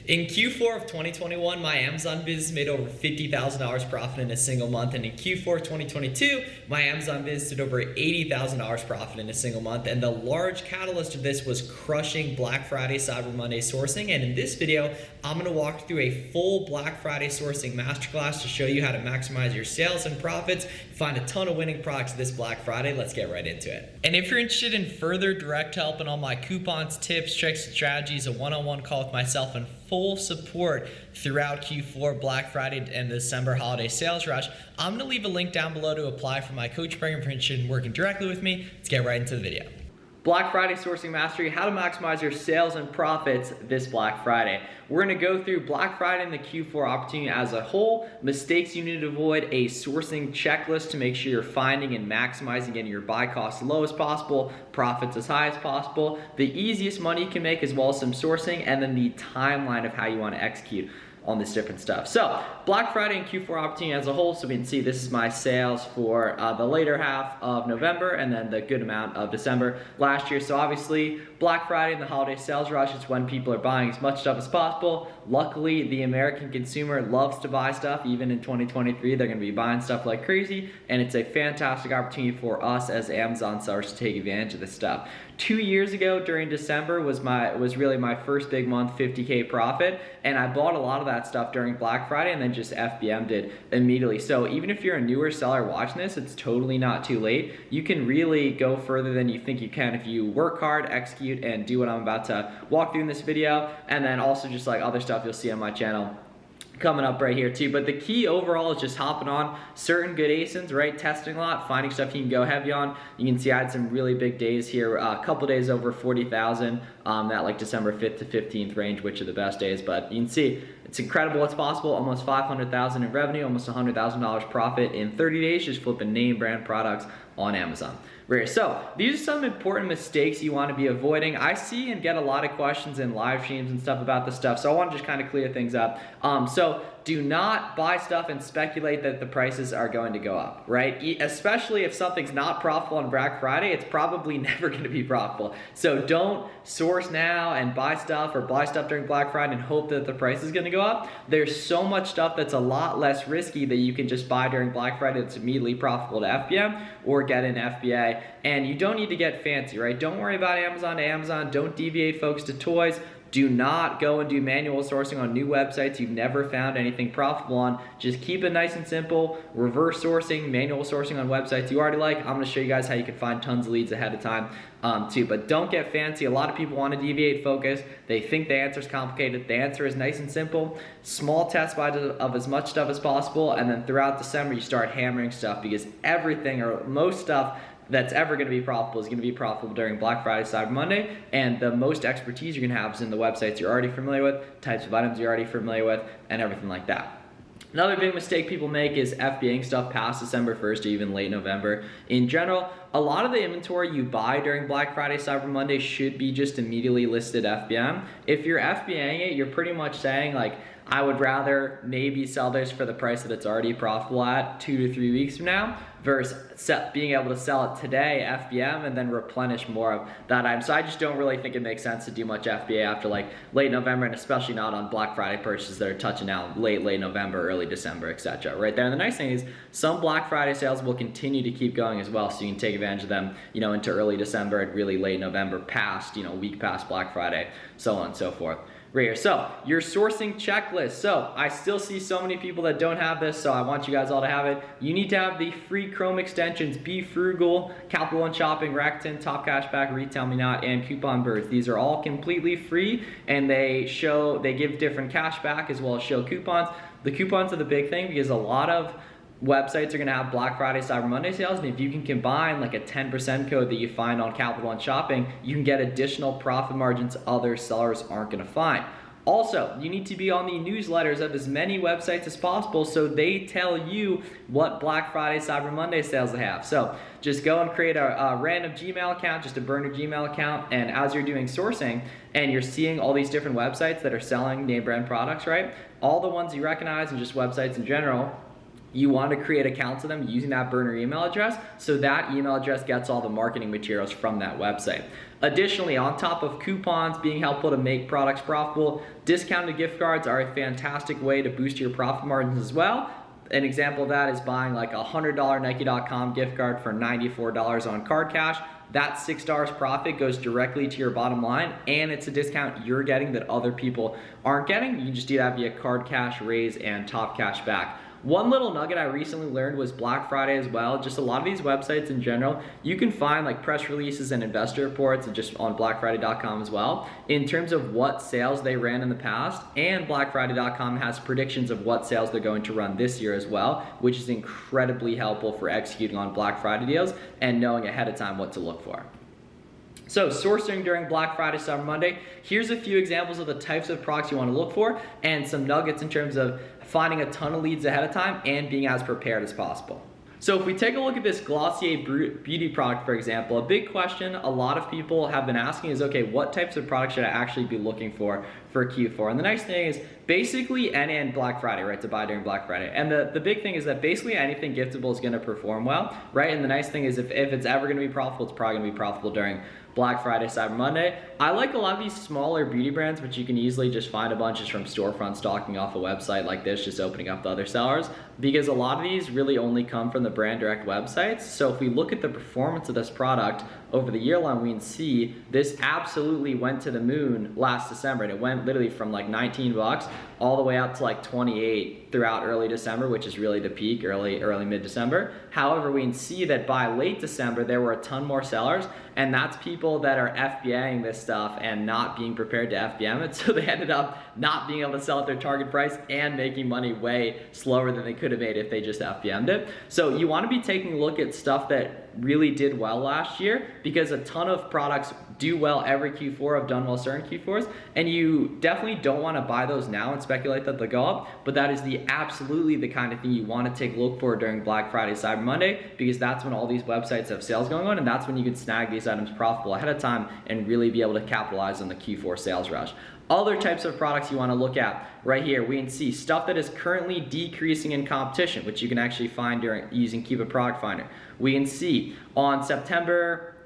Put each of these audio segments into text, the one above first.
In Q4 of 2021, my Amazon business made over $50,000 profit in a single month, and in Q4 2022, my Amazon business did over $80,000 profit in a single month. And the large catalyst of this was crushing Black Friday, Cyber Monday sourcing. And in this video, I'm going to walk through a full Black Friday sourcing masterclass to show you how to maximize your sales and profits, find a ton of winning products this Black Friday. Let's get right into it. And if you're interested in further direct help and all my coupons, tips, tricks, and strategies, a one-on-one call with myself and full support throughout Q4, Black Friday, and the December holiday sales rush, I'm going to leave a link down below to apply for my coach program if you're interested in working directly with me. Let's get right into the video. Black Friday Sourcing Mastery, how to maximize your sales and profits this Black Friday. We're going to go through Black Friday and the Q4 opportunity as a whole, mistakes you need to avoid, a sourcing checklist to make sure you're finding and maximizing getting your buy costs as low as possible, profits as high as possible, the easiest money you can make, as well as some sourcing, and then the timeline of how you want to execute on this different stuff. So Black Friday and Q4 opportunity as a whole. So we can see this is my sales for the later half of November and then the good amount of December last year. So obviously Black Friday and the holiday sales rush is when people are buying as much stuff as possible. Luckily, the American consumer loves to buy stuff. Even in 2023, they're going to be buying stuff like crazy, and it's a fantastic opportunity for us as Amazon sellers to take advantage of this stuff. 2 years ago during December was really my first big month, 50K profit, and I bought a lot of that stuff during Black Friday and then just FBM'd it immediately. So even if you're a newer seller watching this, it's totally not too late. You can really go further than you think you can if you work hard, execute, and do what I'm about to walk through in this video, and then also just like other stuff you'll see on my channel coming up right here too. But the key overall is just hopping on certain good ASINs, right? Testing a lot, finding stuff you can go heavy on. You can see I had some really big days here, a couple days over 40,000, that like December 5th to 15th range, which are the best days. But you can see it's incredible what's possible. Almost 500,000 in revenue, almost $100,000 profit in 30 days, just flipping name brand products on Amazon. Right, so these are some important mistakes you want to be avoiding. I see and get a lot of questions in live streams and stuff about this stuff, so I want to just kind of clear things up. So do not buy stuff and speculate that the prices are going to go up, right? Especially if something's not profitable on Black Friday, it's probably never going to be profitable. So don't source now and buy stuff or buy stuff during Black Friday and hope that the price is going to go up. There's so much stuff that's a lot less risky that you can just buy during Black Friday that's immediately profitable to FBM or get an FBA. And you don't need to get fancy, right? Don't worry about Amazon to Amazon. Don't deviate folks to toys. Do not go and do manual sourcing on new websites you've never found anything profitable on. Just keep it nice and simple. Reverse sourcing, manual sourcing on websites you already like. I'm going to show you guys how you can find tons of leads ahead of time too. But don't get fancy. A lot of people want to deviate focus. They think the answer is complicated. The answer is nice and simple. Small test buys of as much stuff as possible, and then throughout December you start hammering stuff, because everything or most stuff that's ever going to be profitable is going to be profitable during Black Friday, Cyber Monday, and the most expertise you're going to have is in the websites you're already familiar with, types of items you're already familiar with, and everything like that. Another big mistake people make is FBAing stuff past December 1st or even late November. In general, a lot of the inventory you buy during Black Friday, Cyber Monday should be just immediately listed FBM. If you're FBAing it, you're pretty much saying like, I would rather maybe sell this for the price that it's already profitable at 2 to 3 weeks from now versus being able to sell it today FBM and then replenish more of that item. So I just don't really think it makes sense to do much FBA after like late November, and especially not on Black Friday purchases that are touching out late November, early December, etc. Right there. And the nice thing is some Black Friday sales will continue to keep going as well, so you can take advantage of them, into early December and really late November, past, week past Black Friday, so on and so forth. Right here. So your sourcing checklist. So I still see so many people that don't have this, so I want you guys all to have it. You need to have the free Chrome extensions, Be Frugal, Capital One Shopping, Rakuten, Top Cashback, Retail Me Not, and Coupon Birds. These are all completely free, and they give different cashback as well as show coupons. The coupons are the big thing, because a lot of websites are going to have Black Friday, Cyber Monday sales, and if you can combine like a 10% code that you find on Capital One Shopping, you can get additional profit margins other sellers aren't going to find. Also, you need to be on the newsletters of as many websites as possible so they tell you what Black Friday, Cyber Monday sales they have. So just go and create a random Gmail account, just a burner Gmail account, and as you're doing sourcing and you're seeing all these different websites that are selling name brand products, right? All the ones you recognize and just websites in general, you want to create accounts of them using that burner email address, so that email address gets all the marketing materials from that website. Additionally, on top of coupons being helpful to make products profitable, discounted gift cards are a fantastic way to boost your profit margins as well. An example of that is buying like a $100 Nike.com gift card for $94 on card cash. That $6 profit goes directly to your bottom line, and it's a discount you're getting that other people aren't getting. You can just do that via card cash, raise, and top cash back. One little nugget I recently learned was Black Friday as well. Just a lot of these websites in general, you can find like press releases and investor reports and just on blackfriday.com as well in terms of what sales they ran in the past, and blackfriday.com has predictions of what sales they're going to run this year as well, which is incredibly helpful for executing on Black Friday deals and knowing ahead of time what to look for. So sourcing during Black Friday, Cyber Monday, here's a few examples of the types of products you want to look for and some nuggets in terms of finding a ton of leads ahead of time and being as prepared as possible. So if we take a look at this Glossier beauty product, for example, a big question a lot of people have been asking is, okay, what types of products should I actually be looking for Q4? And the nice thing is basically, and Black Friday, right, to buy during Black Friday. And the big thing is that basically anything giftable is gonna perform well, right? And the nice thing is if it's ever gonna be profitable, it's probably gonna be profitable during Black Friday, Cyber Monday. I like a lot of these smaller beauty brands, which you can easily just find a bunch just from storefront stocking off a website like this, just opening up the other sellers, because a lot of these really only come from the brand direct websites. So if we look at the performance of this product over the year long, we can see this absolutely went to the moon last December, and it went literally from like 19 bucks all the way up to like 28 throughout early December, which is really the peak, early mid-December. However, we can see that by late December, there were a ton more sellers, and that's people that are FBAing this stuff and not being prepared to FBM it. So they ended up not being able to sell at their target price and making money way slower than they could have made if they just FBM'd it. So you want to be taking a look at stuff that really did well last year, because a ton of products do well every Q4, have done well certain Q4s, and you definitely don't want to buy those now and speculate that they'll go up, but that is absolutely the kind of thing you want to take a look for during Black Friday, Cyber Monday, because that's when all these websites have sales going on, and that's when you can snag these items profitable ahead of time and really be able to capitalize on the Q4 sales rush. Other types of products you want to look at right here, we can see stuff that is currently decreasing in competition, which you can actually find during using Keep a Product Finder. We can see on September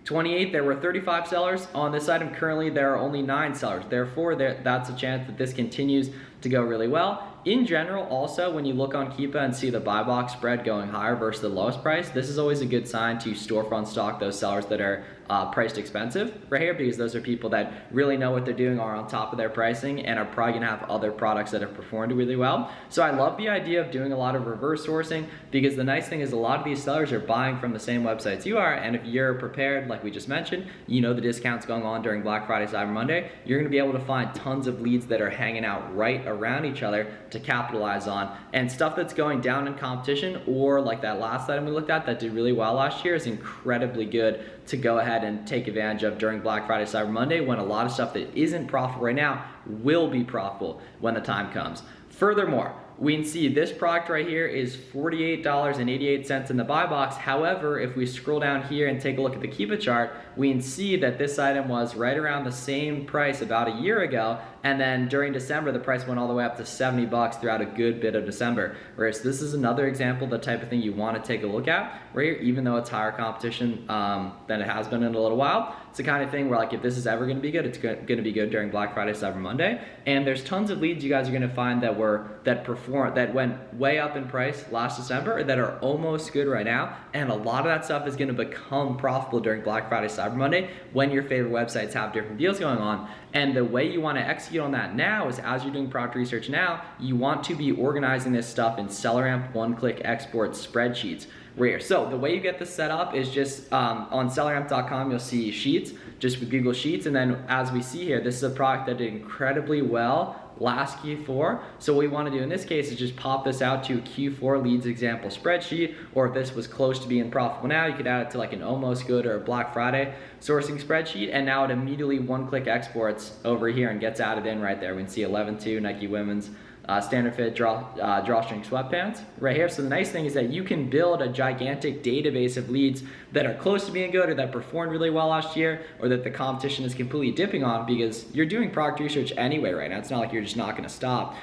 28th, there were 35 sellers on this item. Currently, there are only 9 sellers. Therefore, that's a chance that this continues to go really well. In general, also, when you look on Keepa and see the buy box spread going higher versus the lowest price, this is always a good sign to storefront stock those sellers that are priced expensive right here, because those are people that really know what they're doing, are on top of their pricing, and are probably gonna have other products that have performed really well. So I love the idea of doing a lot of reverse sourcing, because the nice thing is a lot of these sellers are buying from the same websites you are, and if you're prepared, like we just mentioned, you know the discounts going on during Black Friday, Cyber Monday, you're gonna be able to find tons of leads that are hanging out right around each other to capitalize on. And stuff that's going down in competition, or like that last item we looked at that did really well last year, is incredibly good to go ahead and take advantage of during Black Friday, Cyber Monday, when a lot of stuff that isn't profitable right now will be profitable when the time comes. Furthermore, we can see this product right here is $48.88 in the buy box. However, if we scroll down here and take a look at the Keepa chart, we can see that this item was right around the same price about a year ago, and then during December, the price went all the way up to 70 bucks throughout a good bit of December. Whereas this is another example of the type of thing you want to take a look at right here, even though it's higher competition than it has been in a little while. It's the kind of thing where, like, if this is ever going to be good, it's going to be good during Black Friday, Cyber Monday. And there's tons of leads you guys are going to find that went way up in price last December, that are almost good right now, and a lot of that stuff is going to become profitable during Black Friday, Cyber Monday, when your favorite websites have different deals going on. And the way you want to execute on that now is, as you're doing product research now, you want to be organizing this stuff in SellerAmp one-click export spreadsheets. So the way you get this set up is just on selleramp.com, you'll see sheets, just with Google Sheets, and then as we see here, this is a product that did incredibly well last Q4. So what we want to do in this case is just pop this out to a Q4 leads example spreadsheet, or if this was close to being profitable now, you could add it to like an almost good or a Black Friday sourcing spreadsheet, and now it immediately one-click exports over here and gets added in right there. We can see 11.2 Nike Women's standard fit drawstring sweatpants right here. So the nice thing is that you can build a gigantic database of leads that are close to being good or that performed really well last year or that the competition is completely dipping on, because you're doing product research anyway right now. It's not like you're just not going to stop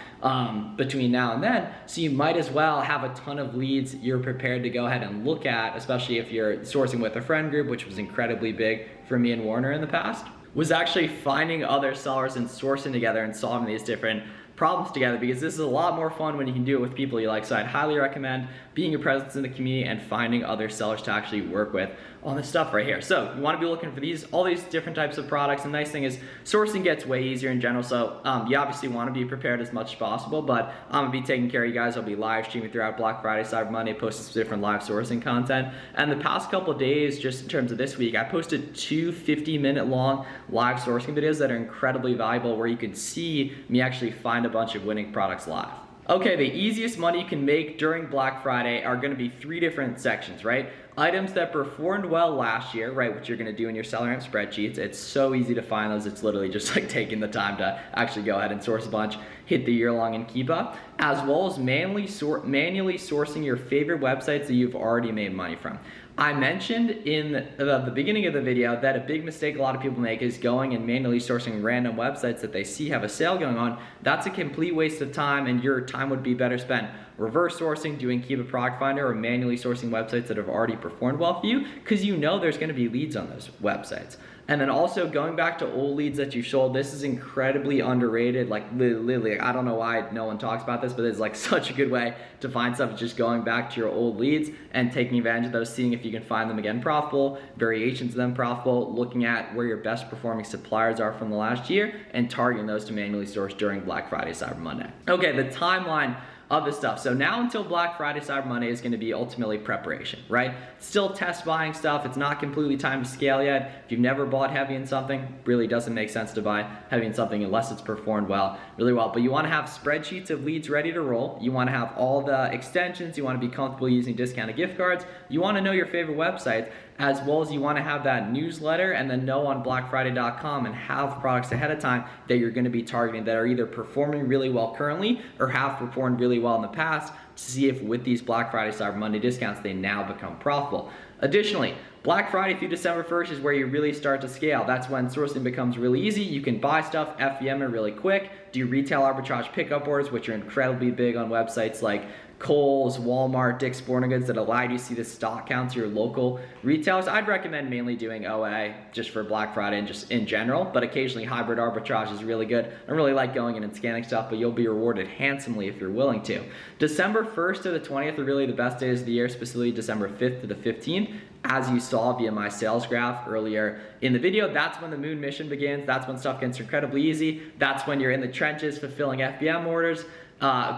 between now and then. So you might as well have a ton of leads you're prepared to go ahead and look at, especially if you're sourcing with a friend group, which was incredibly big for me and Warner in the past, was actually finding other sellers and sourcing together and solving these different problems together, because this is a lot more fun when you can do it with people you like. So I'd highly recommend being a presence in the community and finding other sellers to actually work with on this stuff right here. So you want to be looking for all these different types of products. And the nice thing is sourcing gets way easier in general. So you obviously want to be prepared as much as possible, but I'm gonna be taking care of you guys. I'll be live streaming throughout Black Friday, Cyber Monday, posting some different live sourcing content. And the past couple of days, just in terms of this week, I posted 2 50-minute long live sourcing videos that are incredibly valuable, where you can see me actually find a bunch of winning products live. Okay, the easiest money you can make during Black Friday are gonna be 3 different sections, right? Items that performed well last year, right, which you're gonna do in your seller amp spreadsheets. It's so easy to find those. It's literally just like taking the time to actually go ahead and source a bunch, hit the year long and keep up, as well as manually sourcing your favorite websites that you've already made money from. I mentioned in the beginning of the video that a big mistake a lot of people make is going and manually sourcing random websites that they see have a sale going on. That's a complete waste of time, and your time would be better spent reverse sourcing, doing Keep a Product Finder, or manually sourcing websites that have already performed well for you, because you know there's going to be leads on those websites. And then also going back to old leads that you sold. This is incredibly underrated. Like literally, I don't know why no one talks about this, but it's like such a good way to find stuff, just going back to your old leads and taking advantage of those, seeing if you can find them again profitable, variations of them profitable, looking at where your best performing suppliers are from the last year, and targeting those to manually source during Black Friday, Cyber Monday. Okay, the timeline of this stuff. So now until Black Friday, Cyber Monday is going to be ultimately preparation, right? Still test buying stuff. It's not completely time to scale yet. If you've never bought heavy in something, really doesn't make sense to buy heavy in something unless it's performed really well. But you want to have spreadsheets of leads ready to roll. You want to have all the extensions. You want to be comfortable using discounted gift cards. You want to know your favorite websites, as well as you want to have that newsletter and then know on blackfriday.com and have products ahead of time that you're going to be targeting that are either performing really well currently or have performed really well in the past, to see if with these Black Friday, Cyber Monday discounts, they now become profitable. Additionally, Black Friday through December 1st is where you really start to scale. That's when sourcing becomes really easy. You can buy stuff, FBM it really quick, do retail arbitrage pickup orders, which are incredibly big on websites like Kohl's, Walmart, Dick's Sporting Goods, that allow you to see the stock counts of your local retailers. I'd recommend mainly doing OA just for Black Friday and just in general, but occasionally hybrid arbitrage is really good. I really like going in and scanning stuff, but you'll be rewarded handsomely if you're willing to. December 1st to the 20th are really the best days of the year, specifically December 5th to the 15th. As you saw via my sales graph earlier in the video, that's when the moon mission begins. That's when stuff gets incredibly easy. That's when you're in the trenches fulfilling FBM orders.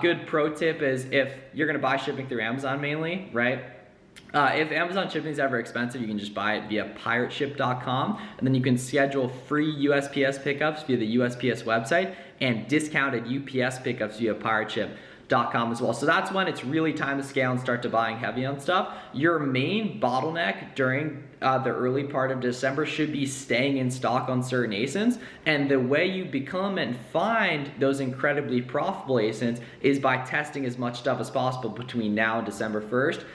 Good pro tip is, if you're gonna buy shipping through Amazon mainly, right? If Amazon shipping is ever expensive, you can just buy it via pirateship.com, and then you can schedule free USPS pickups via the USPS website and discounted UPS pickups via pirateship.com as well. So that's when it's really time to scale and start to buying heavy on stuff. Your main bottleneck during the early part of December should be staying in stock on certain ASINs, and the way you become and find those incredibly profitable ASINs is by testing as much stuff as possible between now and December 1st.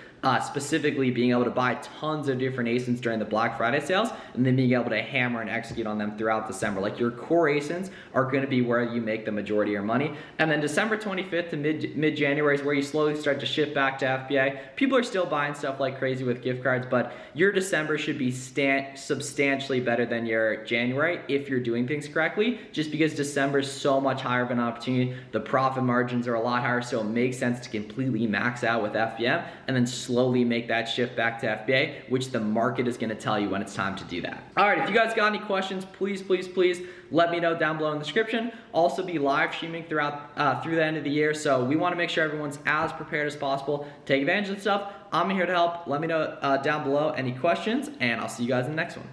Specifically being able to buy tons of different ASINs during the Black Friday sales, and then being able to hammer and execute on them throughout December. Like, your core ASINs are going to be where you make the majority of your money. And then December 25th to mid-January is where you slowly start to shift back to FBA. People are still buying stuff like crazy with gift cards, but your December should be substantially better than your January if you're doing things correctly, just because December is so much higher of an opportunity. The profit margins are a lot higher, so it makes sense to completely max out with FBM and then slowly make that shift back to FBA, which the market is going to tell you when it's time to do that. All right, if you guys got any questions, please let me know down below in the description. Also be live streaming throughout through the end of the year, so we want to make sure everyone's as prepared as possible. Take advantage of the stuff. I'm here to help. Let me know down below any questions, and I'll see you guys in the next one.